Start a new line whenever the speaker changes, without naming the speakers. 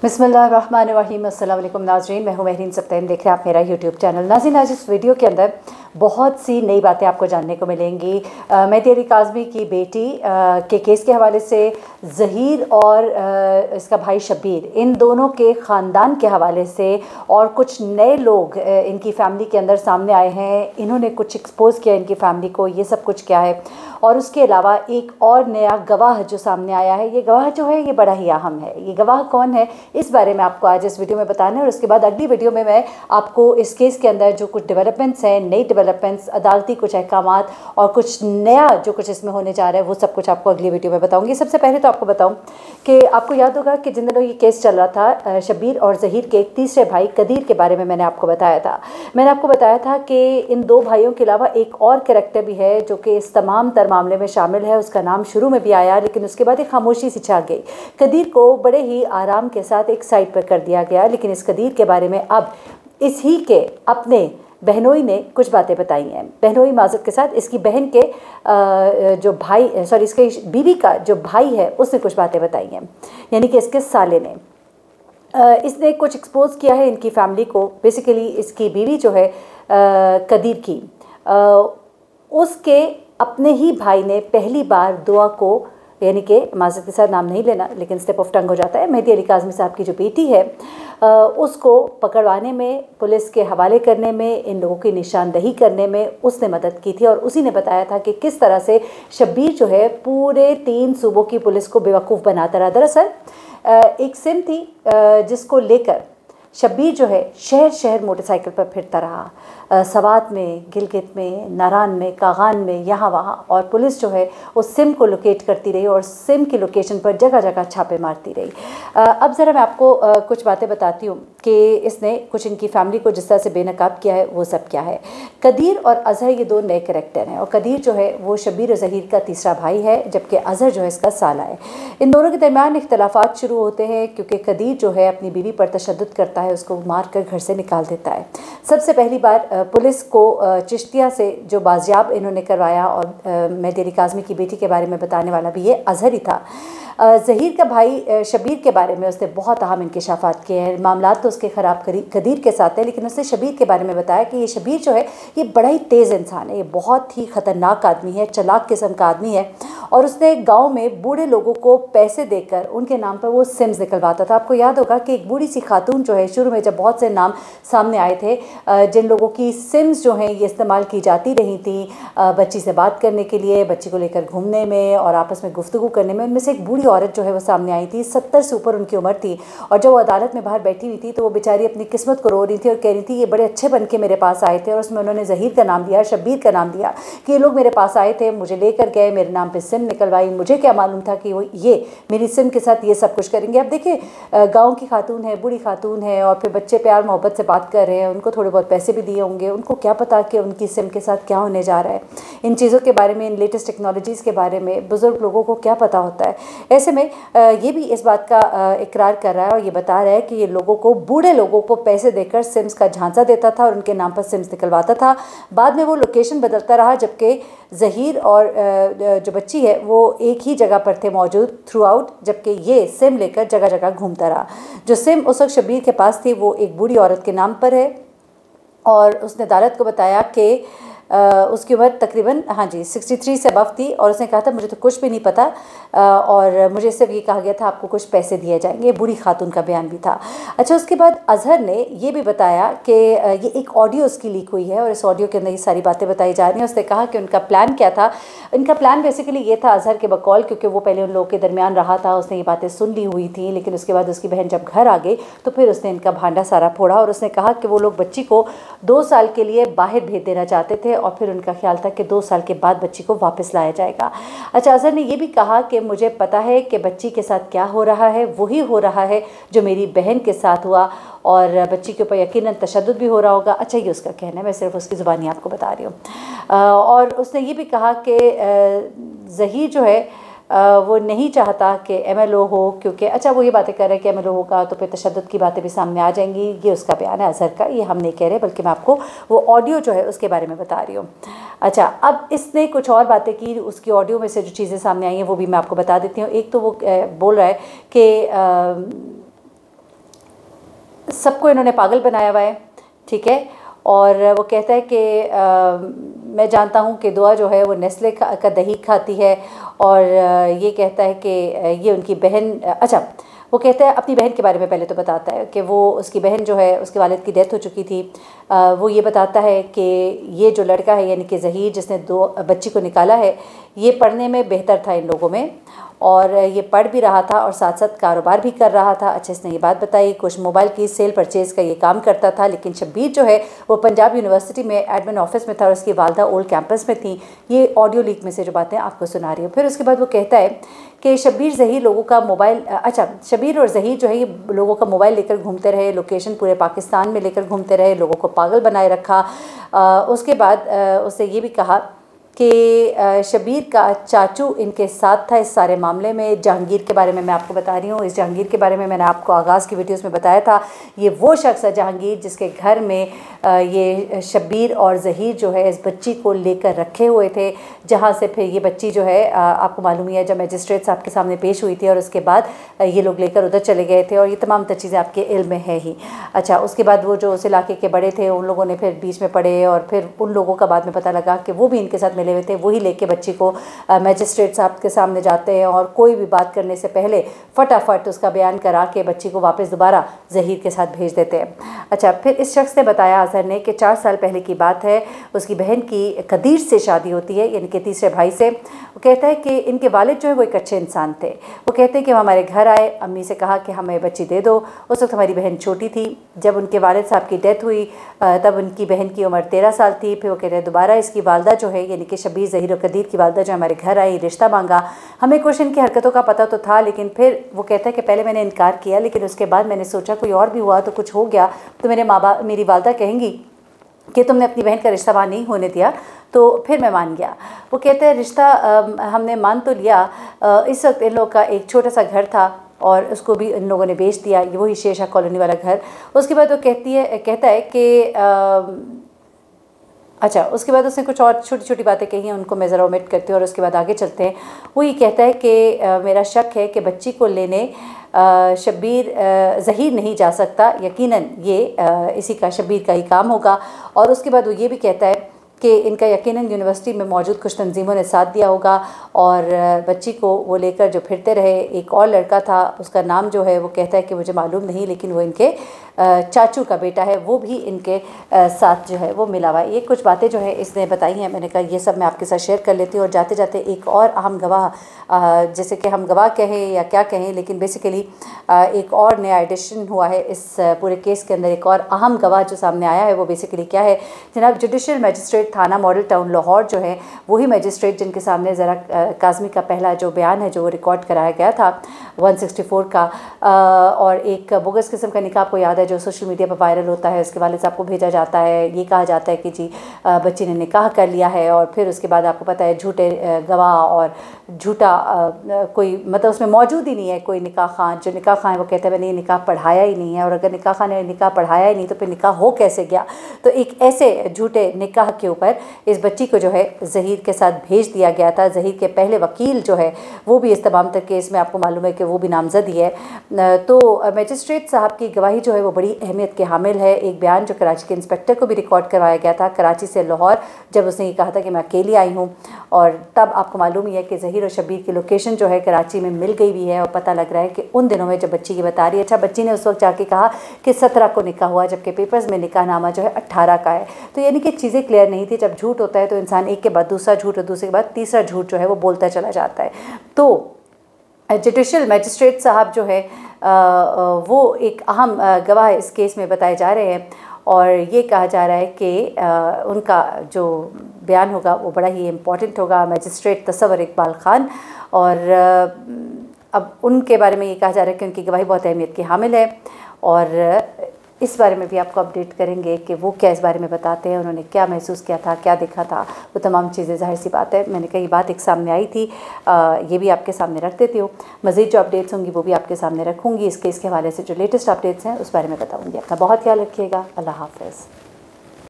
बिस्मिल्लाहिर्रहमानिर्रहीम। अस्सलाम वालेकुम नाज़रीन, मैं हूँ महरीन सब्तैन, देख रहे हैं आप मेरा यूट्यूब चैनल। नाज़रीन, आज इस वीडियो के अंदर बहुत सी नई बातें आपको जानने को मिलेंगी। मेहदी अली काज़मी की बेटी के केस के हवाले से, ज़हीर और इसका भाई शब्बीर, इन दोनों के ख़ानदान के हवाले से, और कुछ नए लोग इनकी फ़ैमिली के अंदर सामने आए हैं। इन्होंने कुछ एक्सपोज़ किया इनकी फ़ैमिली को, ये सब कुछ क्या है। और उसके अलावा एक और नया गवाह जो सामने आया है, ये गवाह जो है ये बड़ा ही अहम है। ये गवाह कौन है, इस बारे में आपको आज इस वीडियो में बताना है। और उसके बाद अगली वीडियो में मैं आपको इस केस के अंदर जो कुछ डेवलपमेंट्स हैं, नई डेवलपमेंट्स, अदालती कुछ अहकामात और कुछ नया जो कुछ इसमें होने जा रहा है, वो सब कुछ आपको अगली वीडियो में बताऊँगी। सबसे पहले तो आपको बताऊँ कि आपको याद होगा कि जिन दिनों ये केस चल रहा था, शब्बीर और ज़हीर के एक तीसरे भाई कदीर के बारे में मैंने आपको बताया था। मैंने आपको बताया था कि इन दो भाइयों के अलावा एक और कैरेक्टर भी है जो कि इस तमाम तर मामले में शामिल है। उसका नाम शुरू में भी आया, लेकिन उसके बाद एक खामोशी सी छा गई। कदीर को बड़े ही आराम के साथ एक साइड पर कर दिया गया, लेकिन इस कदीर के बारे में अब इस ही के अपने बहनोई ने कुछ बातें बताई हैं। बहनोई माजत के साथ इसकी बहन के जो भाई, सॉरी, इसके बीवी का जो भाई है, उसने कुछ बातें बताई हैं, यानी कि इसके साले ने। इसने कुछ एक्सपोज किया है इनकी फैमिली को। बेसिकली इसकी बीवी जो है कदीर की, उसके अपने ही भाई ने पहली बार दुआ को, यानी कि माजत के साथ नाम नहीं लेना लेकिन स्लिप ऑफ टंग हो जाता है, मेहदी अली काज़मी साहब की जो बेटी है, उसको पकड़वाने में, पुलिस के हवाले करने में, इन लोगों की निशानदही करने में उसने मदद की थी। और उसी ने बताया था कि किस तरह से शब्बीर जो है पूरे 3 सूबों की पुलिस को बेवकूफ़ बनाता रहा। दरअसल एक सिम थी जिसको लेकर शब्बीर जो है शहर शहर मोटरसाइकिल पर फिरता रहा, सवात में, गिलगित में, नारान में, कागान में, यहाँ वहाँ। और पुलिस जो है उस सिम को लोकेट करती रही और सिम की लोकेशन पर जगह जगह छापे मारती रही। अब ज़रा मैं आपको कुछ बातें बताती हूँ कि इसने कुछ इनकी फैमिली को जिस तरह से बेनकाब किया है, वो सब क्या है। कदीर और अज़हर ये दो नए करैक्टर हैं, और कदीर जो है वो शब्बीर और ज़हीर का तीसरा भाई है, जबकि अज़हर जो है इसका साला है। इन दोनों के दरमियान इख्तलाफात शुरू होते हैं क्योंकि कदीर जो है अपनी बीवी पर तशद्दुद करता है, उसको मार कर घर से निकाल देता है। सबसे पहली बार पुलिस को चिश्तिया से जो बाजियाब इन्होंने करवाया, और मेहदी अली काज़मी की बेटी के बारे में बताने वाला भी ये अज़हर ही था। ज़हीर का भाई शब्बीर के बारे में उसने बहुत अहम इंकशाफात किए हैं। मामला तो उसके ख़राब कदीर के साथ है, लेकिन उसने शब्बीर के बारे में बताया कि ये शब्बीर जो है ये बड़ा ही तेज़ इंसान है, ये बहुत ही ख़तरनाक आदमी है, चालाक किस्म का आदमी है। और उसने गांव में बूढ़े लोगों को पैसे देकर उनके नाम पर वो सिम्स निकलवाता था। आपको याद होगा कि एक बूढ़ी सी खातून जो है, शुरू में जब बहुत से नाम सामने आए थे, जिन लोगों की सिम्स जो हैं ये इस्तेमाल की जाती रही थी बच्ची से बात करने के लिए, बच्ची को लेकर घूमने में और आपस में गुफ्तगू करने में, उनमें से एक बूढ़ी औरत जो है वो सामने आई थी। 70 से ऊपर उनकी उम्र थी, और जब वो अदालत में बाहर बैठी हुई थी तो वो बेचारी अपनी किस्मत को रो रही थी और कह रही थी ये बड़े अच्छे बन के मेरे पास आए थे। और उसमें उन्होंने ज़हीर का नाम दिया, शब्बीर का नाम दिया कि ये लोग मेरे पास आए थे, मुझे लेकर गए, मेरे नाम पर सिम निकलवाई, मुझे क्या मालूम था कि वो ये मेरी सिम के साथ ये सब कुछ करेंगे। अब देखिए, गाँव की खातून है, बूढ़ी खातून है, और फिर बच्चे प्यार मोहब्बत से बात कर रहे हैं, उनको थोड़े बहुत पैसे भी दिए होंगे, उनको क्या पता कि उनकी सिम के साथ क्या होने जा रहा है। इन चीज़ों के बारे में, इन लेटेस्ट टेक्नोलॉजीज़ के बारे में बुज़ुर्ग लोगों को क्या पता होता है। ऐसे में ये भी इस बात का इकरार कर रहा है और ये बता रहा है कि ये लोगों को, बूढ़े लोगों को पैसे देकर सिम्स का झांसा देता था और उनके नाम पर सिम्स निकलवाता था। बाद में वो लोकेशन बदलता रहा, जबकि ज़हीर और जो बच्ची है वो एक ही जगह पर थे मौजूद थ्रू आउट, जबकि ये सिम लेकर जगह जगह घूमता रहा। जो सिम उस वक्त शब्बीर के पास थी वो एक बूढ़ी औरत के नाम पर है, और उसने अदालत को बताया कि उसकी उम्र तकरीबन 63 से अबव थी, और उसने कहा था मुझे तो कुछ भी नहीं पता, और मुझे सिर्फ ये कहा गया था आपको कुछ पैसे दिए जाएंगे। बूढ़ी खातून का बयान भी था। अच्छा, उसके बाद अज़हर ने ये भी बताया कि ये एक ऑडियो उसकी लीक हुई है, और इस ऑडियो के अंदर ये सारी बातें बताई जा रही हैं। उसने कहा कि उनका प्लान क्या था। इनका प्लान बेसिकली ये था, अज़हर के बकौल, क्योंकि वो पहले उन लोगों के दरमियान रहा था, उसने ये बातें सुन ली हुई थी, लेकिन उसके बाद उसकी बहन जब घर आ गई तो फिर उसने इनका भांडा सारा फोड़ा, और उसने कहा कि वो लोग बच्ची को 2 साल के लिए बाहर भेज देना चाहते थे, और फिर उनका ख्याल था कि 2 साल के बाद बच्ची को वापस लाया जाएगा। अच्छा, अज़हर ने यह भी कहा कि मुझे पता है कि बच्ची के साथ क्या हो रहा है, वही हो रहा है जो मेरी बहन के साथ हुआ, और बच्ची के ऊपर यकीनन तशद्दुद भी हो रहा होगा। अच्छा, ये उसका कहना है, मैं सिर्फ उसकी ज़ुबानी आपको बता रही हूँ। और उसने ये भी कहा कि ज़हीर जो है वो नहीं चाहता कि MLO हो, क्योंकि अच्छा वो ये बातें कर रहे हैं कि MLO होगा तो फिर तशद्दुद की बातें भी सामने आ जाएंगी। ये उसका बयान है अज़हर का, ये हम नहीं कह रहे, बल्कि मैं आपको वो ऑडियो जो है उसके बारे में बता रही हूँ। अच्छा, अब इसने कुछ और बातें की, उसकी ऑडियो में से जो चीज़ें सामने आई हैं वो भी मैं आपको बता देती हूँ। एक तो वो बोल रहा है कि सबको इन्होंने पागल बनाया हुआ है, ठीक है। और वो कहता है कि मैं जानता हूँ कि दुआ जो है वो नेस्ले का दही खाती है, और ये कहता है कि ये उनकी बहन, अच्छा वो कहता है अपनी बहन के बारे में पहले तो बताता है कि वो उसकी बहन जो है उसके वालिद की डेथ हो चुकी थी। वो ये बताता है कि ये जो लड़का है यानी कि ज़हीर जिसने 2 बच्ची को निकाला है, ये पढ़ने में बेहतर था इन लोगों में, और ये पढ़ भी रहा था और साथ साथ कारोबार भी कर रहा था। अच्छा, इसने ये बात बताई, कुछ मोबाइल की सेल परचेज़ का ये काम करता था। लेकिन शब्बीर जो है वो पंजाब यूनिवर्सिटी में एडमिन ऑफिस में था और उसकी वालदा ओल्ड कैंपस में थी। ये ऑडियो लीक में से जो बातें आपको सुना रही हूँ। फिर उसके बाद वो कहता है कि शब्बीर ज़हीर लोगों का मोबाइल, अच्छा शब्बीर और ज़हीर जो है ये लोगों का मोबाइल लेकर घूमते रहे, लोकेशन पूरे पाकिस्तान में लेकर घूमते रहे, लोगों को पागल बनाए रखा। उसके बाद उसने ये भी कहा कि शब्बीर का चाचू इनके साथ था इस सारे मामले में। जहांगीर के बारे में मैं आपको बता रही हूँ। इस जहांगीर के बारे में मैंने आपको आगाज़ की वीडियोस में बताया था। ये वो शख्स है जहांगीर जिसके घर में ये शब्बीर और ज़हीर जो है इस बच्ची को लेकर रखे हुए थे, जहाँ से फिर ये बच्ची जो है आपको मालूम ही है जब मजिस्ट्रेट साहब के सामने पेश हुई थी और उसके बाद ये लोग लेकर उधर चले गए थे, और ये तमाम चीज़ें आपके इल्म में है ही। अच्छा, उसके बाद वो जो उस इलाके के बड़े थे उन लोगों ने फिर बीच में पड़े, और फिर उन लोगों का बाद में पता लगा कि वो भी इनके साथ मिले हुए थे। वही लेके बच्ची को मजिस्ट्रेट साहब के सामने जाते हैं और कोई भी बात करने से पहले फटाफट उसका बयान करा के बच्ची को वापस दोबारा ज़हीर के साथ भेज देते हैं। अच्छा, फिर इस शख्स ने बताया अजहर ने कि 4 साल पहले की बात है, उसकी बहन की कदीर से शादी होती है यानी कि तीसरे भाई से। वो कहता है कि इनके वालिद जो है वो एक अच्छे इंसान थे। वो कहते हैं कि हमारे घर आए, अम्मी से कहा कि हमें बच्ची दे दो। उस वक्त हमारी बहन छोटी थी। जब उनके वालिद साहब की डेथ हुई तब उनकी बहन की उम्र 13 साल थी। फिर वो कहते हैं दोबारा इसकी वालदा जो है यानी कि शब्बीर ज़हीर और कदीर की वालदा जो हमारे घर आई, रिश्ता मांगा। हमें कुछ इनकी हरकतों का पता तो था, लेकिन फिर वो कहता है कि पहले मैंने इनकार किया, लेकिन उसके बाद मैंने सोचा कोई और भी हुआ तो कुछ हो गया तो मेरी वालदा कहेंगी कि तुमने अपनी बहन का रिश्ता नहीं होने दिया, तो फिर मैं मान गया। वो कहते हैं रिश्ता हमने मान तो लिया। इस वक्त इन लोग का एक छोटा सा घर था और उसको भी इन लोगों ने बेच दिया, ये वही शेरशाह कॉलोनी वाला घर। उसके बाद वो कहता है कि अच्छा, उसके बाद उसने कुछ और छोटी छोटी बातें कही हैं, उनको मैं ज़रा ओमिट करती हूँ और उसके बाद आगे चलते हैं। वो ये कहता है कि मेरा शक है कि बच्ची को लेने शब्बीर ज़हीर नहीं जा सकता, यकीनन ये इसी का शब्बीर का ही काम होगा। और उसके बाद वो ये भी कहता है कि इनका यकीनन यूनिवर्सिटी में मौजूद कुछ तंजीमों ने साथ दिया होगा और बच्ची को वो लेकर जो फिरते रहे। एक और लड़का था, उसका नाम जो है वो कहता है कि मुझे मालूम नहीं, लेकिन वो इनके चाचू का बेटा है, वो भी इनके साथ जो है वो मिला हुआ है। ये कुछ बातें जो है इसने बताई हैं, मैंने कहा ये सब मैं आपके साथ शेयर कर लेती हूँ। और जाते जाते एक और अहम गवाह, जैसे कि हम गवाह कहें या क्या कहें, लेकिन बेसिकली एक और नया एडिशन हुआ है इस पूरे केस के अंदर। एक और अहम गवाह जो सामने आया है वो बेसिकली क्या है, जनाब जुडिशल मजिस्ट्रेट थाना मॉडल टाउन लाहौर जो है वही मजिस्ट्रेट जिनके सामने ज़रा काज़मी का पहला जो बयान है जो वो रिकॉर्ड कराया गया था 164 का, और एक बोगस किस्म का निकाह आपको याद है जो सोशल मीडिया पर वायरल होता है। उसके वालिद साहब को भेजा जाता है, ये कहा जाता है कि जी बच्ची ने निकाह कर लिया है, और फिर उसके बाद आपको पता है झूठे गवाह और झूठा कोई मतलब उसमें मौजूद ही नहीं है कोई निकाह खान। जो निकाह खान है वो कहते हैं मैंने ये निकाह पढ़ाया ही नहीं है, और अगर निकाह खान ने निकाह पढ़ाया ही नहीं तो फिर निकाह हो कैसे गया। तो एक ऐसे झूठे निकाह के ऊपर इस बच्ची को जो है ज़हीर के साथ भेज दिया गया था। ज़हीर के पहले वकील जो है वो भी इस तमाम तक केस में आपको मालूम है कि वो भी नामजद ही है। तो मजिस्ट्रेट साहब की गवाही जो है वो बड़ी अहमियत के हामिल है। एक बयान जो कराची के इंस्पेक्टर को भी रिकॉर्ड करवाया गया था कराची से लाहौर, जब उसने ये कहा था कि मैं अकेली आई हूँ, और तब आपको मालूम ही है कि ज़हीर और शब्बीर की लोकेशन जो है कराची में मिल गई भी है, और पता लग रहा है कि उन दिनों में जब बच्ची की बता रही है, अच्छा बच्ची ने उस वक्त जाके कहा कि 17 को निकाह हुआ, जबकि पेपर्स में निकाह नामा जो है 18 का है। तो यानी कि चीज़ें क्लियर नहीं थी। जब झूठ होता है तो इंसान एक के बाद दूसरा झूठ और दूसरे के बाद तीसरा झूठ जो है वो बोलता चला जाता है। तो जुडिशल मजिस्ट्रेट साहब जो है वो एक अहम गवाह इस केस में बताए जा रहे हैं, और ये कहा जा रहा है कि उनका जो बयान होगा वो बड़ा ही इम्पॉर्टेंट होगा। मजिस्ट्रेट तसव्वुर इकबाल ख़ान, और अब उनके बारे में ये कहा जा रहा है कि उनकी गवाही बहुत अहमियत की हामिल है, और इस बारे में भी आपको अपडेट करेंगे कि वो क्या इस बारे में बताते हैं, उन्होंने क्या महसूस किया था, क्या देखा था, वो तमाम चीज़ें। ज़ाहिर सी बात है मैंने कहा ये बात एक सामने आई थी, ये भी आपके सामने रख देती हूँ। मज़ीद जो अपडेट्स होंगी वो भी आपके सामने रखूँगी। इस केस के हवाले से जो लेटेस्ट अपडेट्स हैं उस बारे में बताऊँगी। अपना बहुत ख्याल रखिएगा। अल्लाह हाफ़िज़।